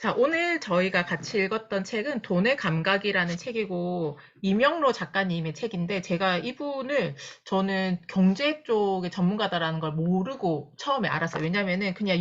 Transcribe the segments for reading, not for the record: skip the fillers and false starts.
자, 오늘 저희가 같이 읽었던 책은 돈의 감각이라는 책이고, 이명로 작가님의 책인데, 제가 이분을 저는 경제 쪽의 전문가다라는 걸 모르고 처음에 알았어요. 왜냐면은 그냥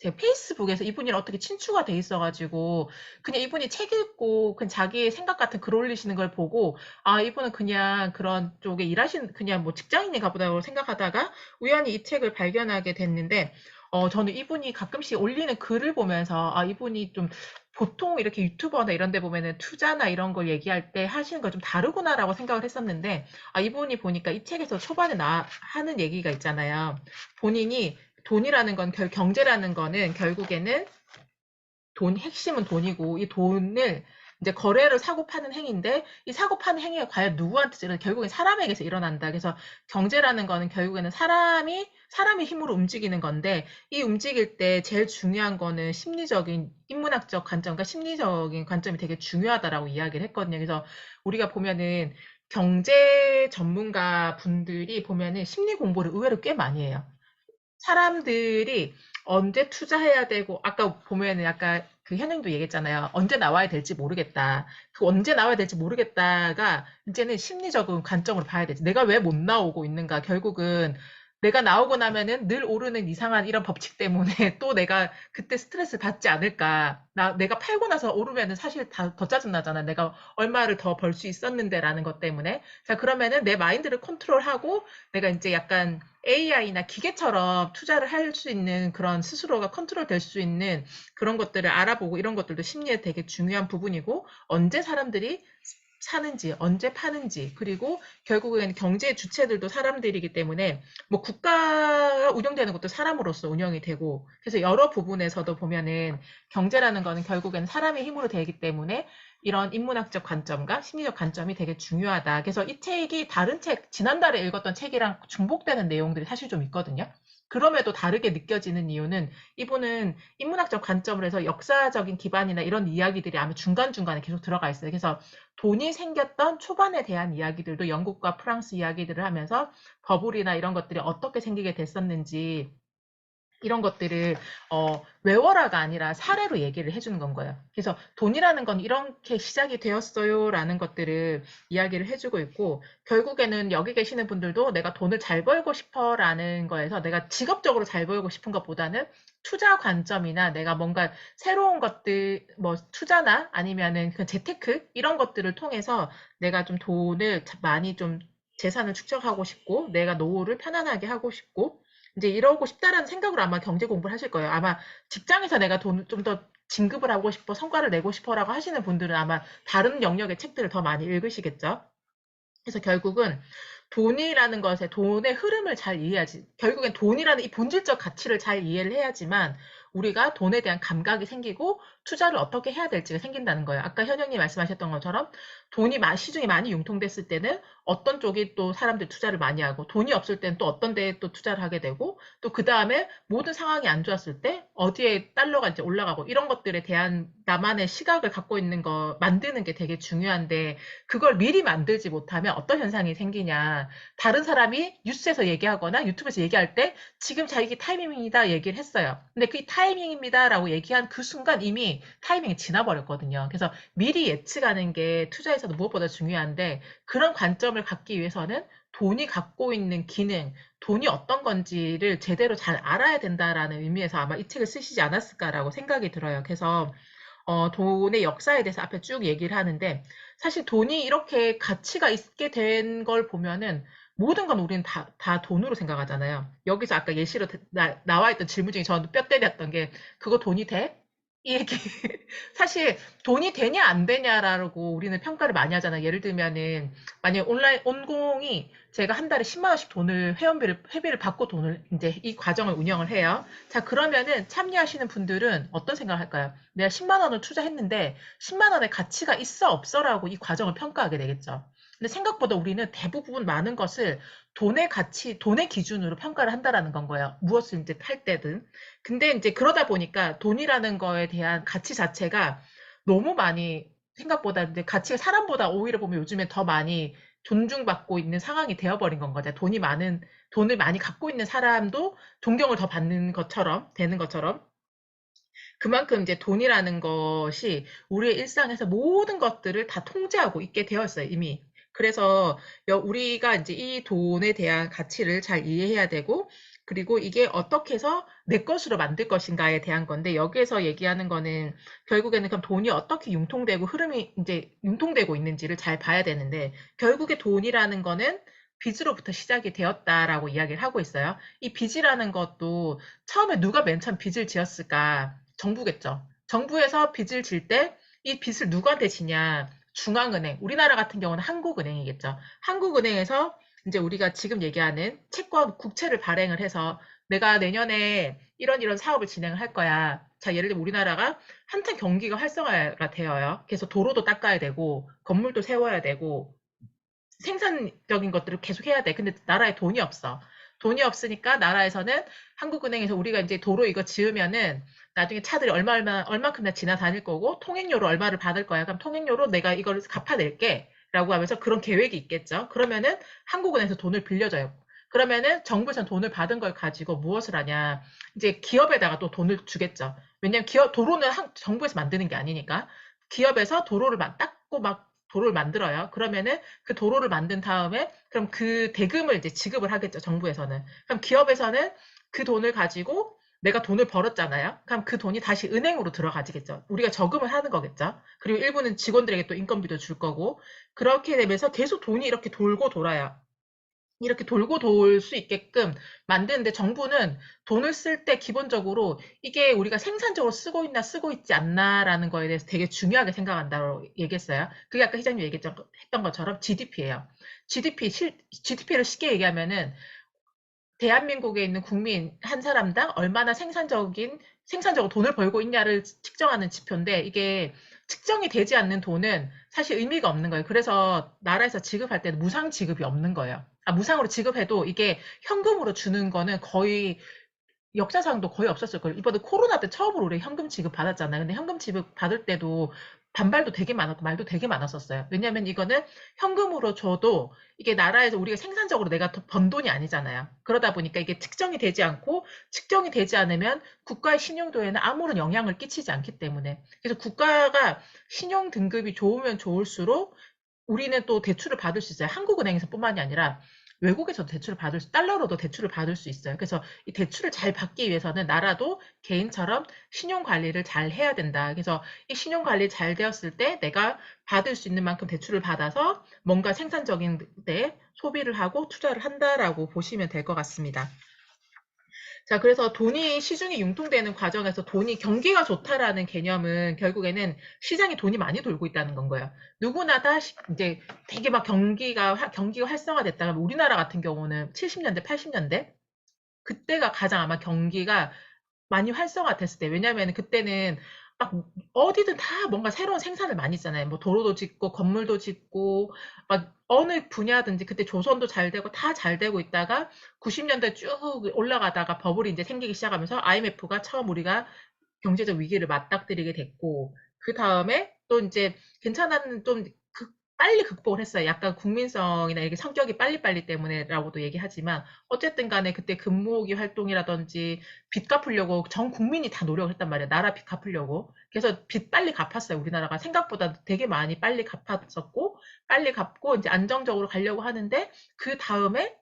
제 페이스북에서 이분이랑 어떻게 친추가 돼 있어가지고, 그냥 이분이 책 읽고, 그냥 자기의 생각 같은 글 올리시는 걸 보고, 아, 이분은 그냥 그런 쪽에 그냥 뭐 직장인인가 보다 생각하다가, 우연히 이 책을 발견하게 됐는데, 저는 이분이 가끔씩 올리는 글을 보면서, 아, 이분이 좀, 보통 이렇게 유튜버나 이런 데 보면은 투자나 이런 걸 얘기할 때 하시는 걸 좀 다르구나라고 생각을 했었는데, 아, 이분이 보니까 이 책에서 초반에 하는 얘기가 있잖아요. 본인이 돈이라는 건, 경제라는 거는 결국에는 핵심은 돈이고, 이 돈을 이제 거래를 사고 파는 행위인데, 이 사고 파는 행위가 과연 누구한테, 결국엔 사람에게서 일어난다. 그래서 경제라는 거는 결국에는 사람의 힘으로 움직이는 건데, 이 움직일 때 제일 중요한 거는 인문학적 관점과 심리적인 관점이 되게 중요하다라고 이야기를 했거든요. 그래서 우리가 보면은 경제 전문가 분들이 보면은 심리 공부를 의외로 꽤 많이 해요. 사람들이 언제 투자해야 되고, 아까 보면은 아까 그 현영도 얘기했잖아요. 언제 나와야 될지 모르겠다. 그 언제 나와야 될지 모르겠다가 이제는 심리적인 관점으로 봐야 되지. 내가 왜 못 나오고 있는가. 결국은 내가 나오고 나면은 늘 오르는 이상한 이런 법칙 때문에 또 내가 그때 스트레스 받지 않을까. 내가 팔고 나서 오르면은 사실 더 짜증나잖아. 내가 얼마를 더 벌 수 있었는데라는 것 때문에. 자, 그러면은 내 마인드를 컨트롤하고 내가 이제 약간 AI나 기계처럼 투자를 할 수 있는 그런 스스로가 컨트롤 될 수 있는 그런 것들을 알아보고 이런 것들도 심리에 되게 중요한 부분이고 언제 사람들이 사는지, 언제 파는지, 그리고 결국에는 경제 주체들도 사람들이기 때문에 뭐 국가가 운영되는 것도 사람으로서 운영이 되고 그래서 여러 부분에서도 보면은 경제라는 거는 결국에는 사람의 힘으로 되기 때문에 이런 인문학적 관점과 심리적 관점이 되게 중요하다. 그래서 이 책이 다른 지난달에 읽었던 책이랑 중복되는 내용들이 사실 좀 있거든요. 그럼에도 다르게 느껴지는 이유는 이분은 인문학적 관점으로 해서 역사적인 기반이나 이런 이야기들이 아마 중간중간에 계속 들어가 있어요. 그래서 돈이 생겼던 초반에 대한 이야기들도 영국과 프랑스 이야기들을 하면서 버블이나 이런 것들이 어떻게 생기게 됐었는지 이런 것들을 외워라가 아니라 사례로 얘기를 해주는 건 거예요. 그래서 돈이라는 건 이렇게 시작이 되었어요라는 것들을 이야기를 해주고 있고 결국에는 여기 계시는 분들도 내가 돈을 잘 벌고 싶어라는 거에서 내가 직업적으로 잘 벌고 싶은 것보다는 투자 관점이나 내가 뭔가 새로운 것들 뭐 투자나 아니면은 그 재테크 이런 것들을 통해서 내가 좀 돈을 많이 좀 재산을 축적하고 싶고 내가 노후를 편안하게 하고 싶고 이제 이러고 싶다라는 생각으로 아마 경제 공부를 하실 거예요. 아마 직장에서 내가 돈을 좀 더 진급을 하고 싶어, 성과를 내고 싶어라고 하시는 분들은 아마 다른 영역의 책들을 더 많이 읽으시겠죠. 그래서 결국은 돈의 흐름을 잘 이해하지. 결국엔 돈이라는 이 본질적 가치를 잘 이해를 해야지만 우리가 돈에 대한 감각이 생기고 투자를 어떻게 해야 될지가 생긴다는 거예요. 아까 현영님 말씀하셨던 것처럼 시중에 많이 융통됐을 때는 어떤 쪽이 또 사람들이 투자를 많이 하고 돈이 없을 때는 또 어떤 데에 또 투자를 하게 되고 또 그 다음에 모든 상황이 안 좋았을 때 어디에 달러가 이제 올라가고 이런 것들에 대한 나만의 시각을 갖고 있는 거 만드는 게 되게 중요한데 그걸 미리 만들지 못하면 어떤 현상이 생기냐. 다른 사람이 뉴스에서 얘기하거나 유튜브에서 얘기할 때 지금 자기 타이밍이다 얘기를 했어요. 근데 그 타이밍입니다라고 얘기한 그 순간 이미 타이밍이 지나버렸거든요. 그래서 미리 예측하는 게 투자에서도 무엇보다 중요한데 그런 관점을 갖기 위해서는 돈이 갖고 있는 기능, 돈이 어떤 건지를 제대로 잘 알아야 된다라는 의미에서 아마 이 책을 쓰시지 않았을까라고 생각이 들어요. 그래서 돈의 역사에 대해서 앞에 쭉 얘기를 하는데, 사실 돈이 이렇게 가치가 있게 된 걸 보면은, 모든 건 우리는 다 돈으로 생각하잖아요. 여기서 아까 예시로 나와 있던 질문 중에 저는 뼈 때렸던 게, 그거 돈이 돼? 이 얘기. 사실 돈이 되냐 안 되냐라고 우리는 평가를 많이 하잖아요. 예를 들면은, 만약에 온공이 제가 한 달에 10만 원씩 회비를 받고 이제 이 과정을 운영을 해요. 자, 그러면은 참여하시는 분들은 어떤 생각을 할까요? 내가 10만 원을 투자했는데 10만 원의 가치가 있어 없어라고 이 과정을 평가하게 되겠죠. 근데 생각보다 우리는 대부분 많은 것을 돈의 가치, 돈의 기준으로 평가를 한다라는 건 거예요. 무엇을 이제 팔 때든. 근데 이제 그러다 보니까 돈이라는 거에 대한 가치 자체가 너무 많이 생각보다 이제 가치가 사람보다 오히려 보면 요즘에 더 많이 존중받고 있는 상황이 되어버린 건 거죠. 돈을 많이 갖고 있는 사람도 존경을 더 받는 것처럼, 되는 것처럼. 그만큼 이제 돈이라는 것이 우리의 일상에서 모든 것들을 다 통제하고 있게 되어 있어요, 이미. 그래서 우리가 이제 이 돈에 대한 가치를 잘 이해해야 되고, 그리고 이게 어떻게 해서 내 것으로 만들 것인가에 대한 건데, 여기에서 얘기하는 거는 결국에는 그럼 돈이 어떻게 융통되고 흐름이 이제 융통되고 있는지를 잘 봐야 되는데, 결국에 돈이라는 거는 빚으로부터 시작이 되었다라고 이야기를 하고 있어요. 이 빚이라는 것도 처음에 누가 맨 처음 빚을 지었을까? 정부겠죠. 정부에서 빚을 질 때 이 빚을 누구한테 지냐? 중앙은행, 우리나라 같은 경우는 한국은행이겠죠. 한국은행에서 이제 우리가 지금 얘기하는 채권, 국채를 발행을 해서 내가 내년에 이런 사업을 진행을 할 거야. 자, 예를 들면 우리나라가 한창 경기가 활성화가 되어요. 그래서 도로도 닦아야 되고, 건물도 세워야 되고, 생산적인 것들을 계속 해야 돼. 근데 나라에 돈이 없어. 돈이 없으니까 나라에서는 한국은행에서 우리가 이제 도로 이거 지으면은 나중에 차들이 얼마큼이나 지나다닐 거고 통행료로 얼마를 받을 거야. 그럼 통행료로 내가 이걸 갚아낼게. 라고 하면서 그런 계획이 있겠죠. 그러면은 한국은행에서 돈을 빌려줘요. 그러면은 정부에서 돈을 받은 걸 가지고 무엇을 하냐. 이제 기업에다가 또 돈을 주겠죠. 왜냐면 도로는 정부에서 만드는 게 아니니까. 기업에서 도로를 닦고 막 도로를 만들어요. 그러면은 그 도로를 만든 다음에 그럼 그 대금을 이제 지급을 하겠죠. 정부에서는. 그럼 기업에서는 그 돈을 가지고 내가 돈을 벌었잖아요. 그럼 그 돈이 다시 은행으로 들어가지겠죠. 우리가 저금을 하는 거겠죠. 그리고 일부는 직원들에게 또 인건비도 줄 거고 그렇게 되면서 계속 돈이 이렇게 돌고 돌아요. 이렇게 돌고 돌 수 있게끔 만드는데 정부는 돈을 쓸 때 기본적으로 이게 우리가 생산적으로 쓰고 있나 쓰고 있지 않나라는 거에 대해서 되게 중요하게 생각한다고 얘기했어요. 그게 아까 회장님 얘기했던 것처럼 GDP예요. GDP를 쉽게 얘기하면은 대한민국에 있는 국민 한 사람당 얼마나 생산적으로 돈을 벌고 있냐를 측정하는 지표인데 이게 측정이 되지 않는 돈은 사실 의미가 없는 거예요. 그래서 나라에서 지급할 때는 무상 지급이 없는 거예요. 무상으로 지급해도 이게 현금으로 주는 거는 거의 역사상도 거의 없었을 거예요. 이번에 코로나 때 처음으로 우리 현금 지급 받았잖아요. 근데 현금 지급 받을 때도 반발도 되게 많았고 말도 되게 많았었어요. 왜냐하면 이거는 현금으로 줘도 이게 나라에서 우리가 생산적으로 내가 번 돈이 아니잖아요. 그러다 보니까 이게 측정이 되지 않고 측정이 되지 않으면 국가의 신용도에는 아무런 영향을 끼치지 않기 때문에. 그래서 국가가 신용 등급이 좋으면 좋을수록 우리는 또 대출을 받을 수 있어요. 한국은행에서 뿐만이 아니라 외국에서도 달러로도 대출을 받을 수 있어요. 그래서 이 대출을 잘 받기 위해서는 나라도 개인처럼 신용 관리를 잘 해야 된다. 그래서 이 신용 관리 잘 되었을 때 내가 받을 수 있는 만큼 대출을 받아서 뭔가 생산적인 데 소비를 하고 투자를 한다라고 보시면 될 것 같습니다. 자, 그래서 돈이 시중에 융통되는 과정에서 돈이 경기가 좋다라는 개념은 결국에는 시장에 돈이 많이 돌고 있다는 건 거예요. 누구나 다 이제 되게 막 경기가 활성화됐다가 우리나라 같은 경우는 70년대, 80년대 그때가 가장 아마 경기가 많이 활성화됐을 때. 왜냐면 그때는 막 어디든 다 뭔가 새로운 생산을 많이 했잖아요. 뭐 도로도 짓고 건물도 짓고 막 어느 분야든지 그때 조선도 잘 되고 다 잘 되고 있다가 90년대 쭉 올라가다가 버블이 이제 생기기 시작하면서 IMF가 처음 우리가 경제적 위기를 맞닥뜨리게 됐고 그 다음에 또 이제 괜찮은 좀 빨리 극복을 했어요. 약간 국민성이나 이게 성격이 빨리빨리 때문에라고도 얘기하지만 어쨌든 간에 그때 금모으기 활동이라든지 빚 갚으려고 전 국민이 다 노력을 했단 말이에요. 나라 빚 갚으려고. 그래서 빚 빨리 갚았어요. 우리나라가 생각보다 되게 많이 빨리 갚았었고 빨리 갚고 이제 안정적으로 가려고 하는데 그 다음에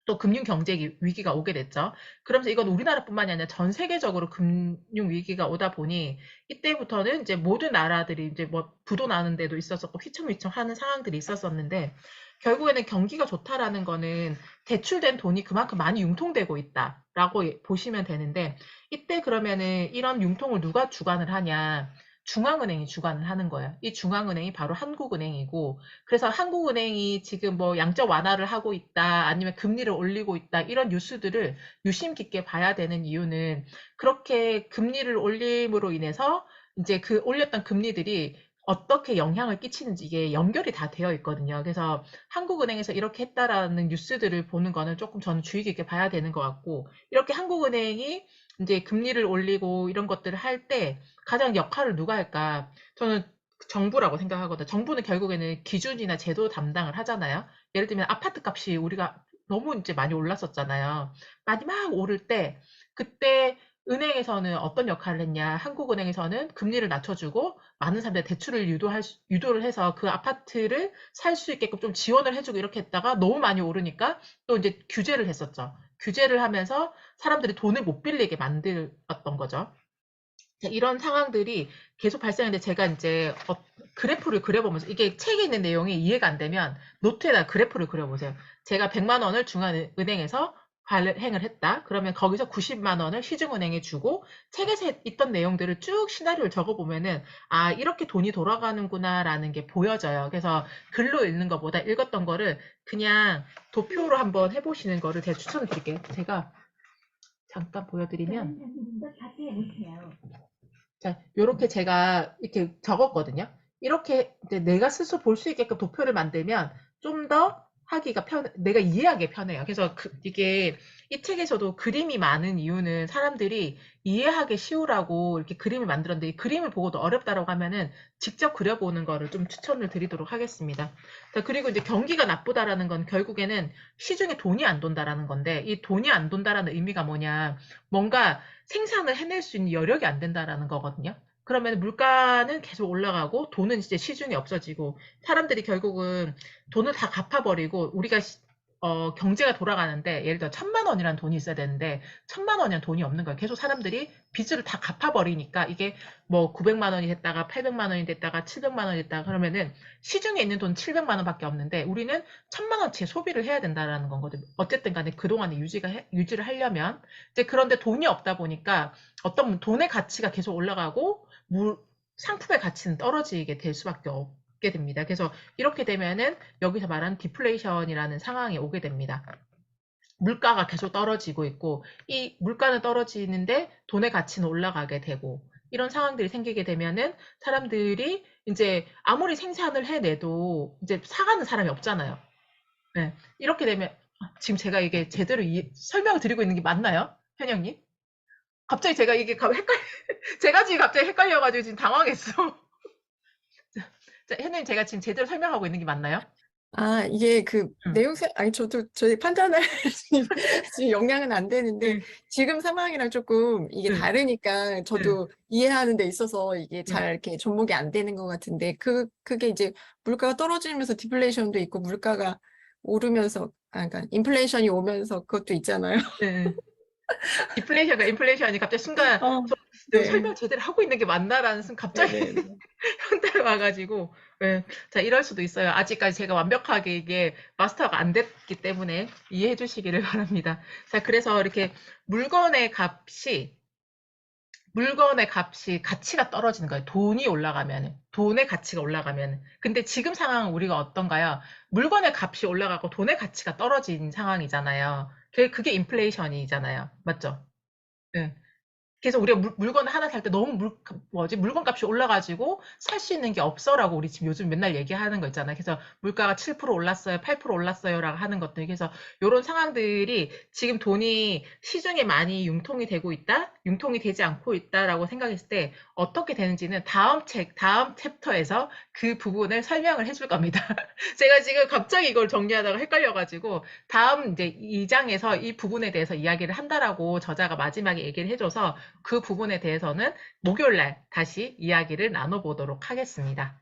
또 금융 경제 위기가 오게 됐죠. 그러면서 이건 우리나라뿐만이 아니라 전 세계적으로 금융 위기가 오다 보니 이때부터는 이제 모든 나라들이 이제 뭐 부도 나는 데도 있었었고 휘청휘청 하는 상황들이 있었었는데 결국에는 경기가 좋다라는 거는 대출된 돈이 그만큼 많이 융통되고 있다라고 보시면 되는데 이때 그러면은 이런 융통을 누가 주관을 하냐? 중앙은행이 주관을 하는 거예요. 이 중앙은행이 바로 한국은행이고 그래서 한국은행이 지금 뭐 양적 완화를 하고 있다, 아니면 금리를 올리고 있다, 이런 뉴스들을 유심 깊게 봐야 되는 이유는 그렇게 금리를 올림으로 인해서 이제 그 올렸던 금리들이 어떻게 영향을 끼치는지 이게 연결이 다 되어 있거든요. 그래서 한국은행에서 이렇게 했다라는 뉴스들을 보는 거는 조금 저는 주의 깊게 봐야 되는 것 같고, 이렇게 한국은행이 이제 금리를 올리고 이런 것들을 할 때 가장 역할을 누가 할까? 저는 정부라고 생각하거든요. 정부는 결국에는 기준이나 제도 담당을 하잖아요. 예를 들면 아파트 값이 우리가 너무 이제 많이 올랐었잖아요. 많이 막 오를 때 그때 은행에서는 어떤 역할을 했냐. 한국은행에서는 금리를 낮춰주고 많은 사람들의 대출을 유도를 해서 그 아파트를 살 수 있게끔 좀 지원을 해주고 이렇게 했다가 너무 많이 오르니까 또 이제 규제를 했었죠. 규제를 하면서 사람들이 돈을 못 빌리게 만들었던 거죠. 이런 상황들이 계속 발생하는데 제가 이제 그래프를 그려보면서 이게 책에 있는 내용이 이해가 안 되면 노트에다 그래프를 그려보세요. 제가 100만 원을 중앙은행에서 발행을 했다. 그러면 거기서 90만 원을 시중은행에 주고 책에 있던 내용들을 쭉 시나리오를 적어보면은 아 이렇게 돈이 돌아가는구나라는 게 보여져요. 그래서 글로 읽는 것보다 읽었던 거를 그냥 도표로 한번 해보시는 거를 제가 추천을 드릴게요. 제가 잠깐 보여드리면 자, 요렇게 제가 이렇게 적었거든요. 이렇게 이제 내가 스스로 볼 수 있게끔 도표를 만들면 좀 더 하기가 내가 이해하기 편해요. 그래서 이게 이 책에서도 그림이 많은 이유는 사람들이 이해하기 쉬우라고 이렇게 그림을 만들었는데 이 그림을 보고도 어렵다라고 하면은 직접 그려보는 거를 좀 추천을 드리도록 하겠습니다. 자, 그리고 이제 경기가 나쁘다라는 건 결국에는 시중에 돈이 안 돈다라는 건데 이 돈이 안 돈다라는 의미가 뭐냐. 뭔가 생산을 해낼 수 있는 여력이 안 된다라는 거거든요. 그러면 물가는 계속 올라가고 돈은 이제 시중에 없어지고 사람들이 결국은 돈을 다 갚아버리고 우리가 경제가 돌아가는데 예를 들어 1,000만 원이라는 돈이 있어야 되는데 1,000만 원이라는 돈이 없는 거예요. 계속 사람들이 빚을 다 갚아버리니까 이게 뭐 900만 원이 됐다가 800만 원이 됐다가 700만 원이 됐다가 그러면은 시중에 있는 돈 700만 원밖에 없는데 우리는 1,000만 원치 소비를 해야 된다라는 거거든요. 어쨌든 간에 그동안에 유지를 하려면 이제 그런데 돈이 없다 보니까 어떤 돈의 가치가 계속 올라가고 상품의 가치는 떨어지게 될 수밖에 없게 됩니다. 그래서 이렇게 되면은 여기서 말하는 디플레이션이라는 상황이 오게 됩니다. 물가가 계속 떨어지고 있고 이 물가는 떨어지는데 돈의 가치는 올라가게 되고 이런 상황들이 생기게 되면은 사람들이 이제 아무리 생산을 해내도 이제 사가는 사람이 없잖아요. 네. 이렇게 되면 지금 제가 이게 제대로 설명을 드리고 있는 게 맞나요? 현영님? 갑자기 제가 이게 제가 지금 갑자기 헷갈려가지고 지금 당황했어. 자, 현님 제가 지금 제대로 설명하고 있는 게 맞나요? 아, 이게 그 응, 아니, 저희 판단할 지금 역량은 안 되는데, 응, 지금 상황이랑 조금 이게 응, 다르니까 응, 저도 이해하는 데 있어서 이게 응, 잘 이렇게 접목이 안 되는 것 같은데, 그게 이제 물가가 떨어지면서 디플레이션도 있고, 물가가 오르면서, 그러니까 인플레이션이 오면서 그것도 있잖아요. 응. 디플레이션과 인플레이션이 갑자기 순간 어, 저 내가 네. 설명 제대로 하고 있는 게 맞나라는 순간 갑자기 네네. 현타가 와가지고 예. 자 이럴 수도 있어요. 아직까지 제가 완벽하게 이게 마스터가 안 됐기 때문에 이해해 주시기를 바랍니다. 자 그래서 이렇게 물건의 값이 가치가 떨어지는 거예요. 돈이 올라가면, 돈의 가치가 올라가면. 근데 지금 상황은 우리가 어떤가요? 물건의 값이 올라가고 돈의 가치가 떨어진 상황이잖아요. 그게 인플레이션이잖아요. 맞죠? 네. 그래서 우리가 물건을 하나 살 때 너무 물건값이 올라가지고 살 수 있는 게 없어라고 우리 지금 요즘 맨날 얘기하는 거 있잖아요. 그래서 물가가 7% 올랐어요, 8% 올랐어요라고 하는 것들. 그래서 이런 상황들이 지금 돈이 시중에 많이 융통이 되고 있다, 융통이 되지 않고 있다라고 생각했을 때 어떻게 되는지는 다음 챕터에서 그 부분을 설명을 해줄 겁니다. 제가 지금 갑자기 이걸 정리하다가 헷갈려가지고 다음 이제 2장에서 이 부분에 대해서 이야기를 한다라고 저자가 마지막에 얘기를 해줘서 그 부분에 대해서는 목요일 날 다시 이야기를 나눠보도록 하겠습니다.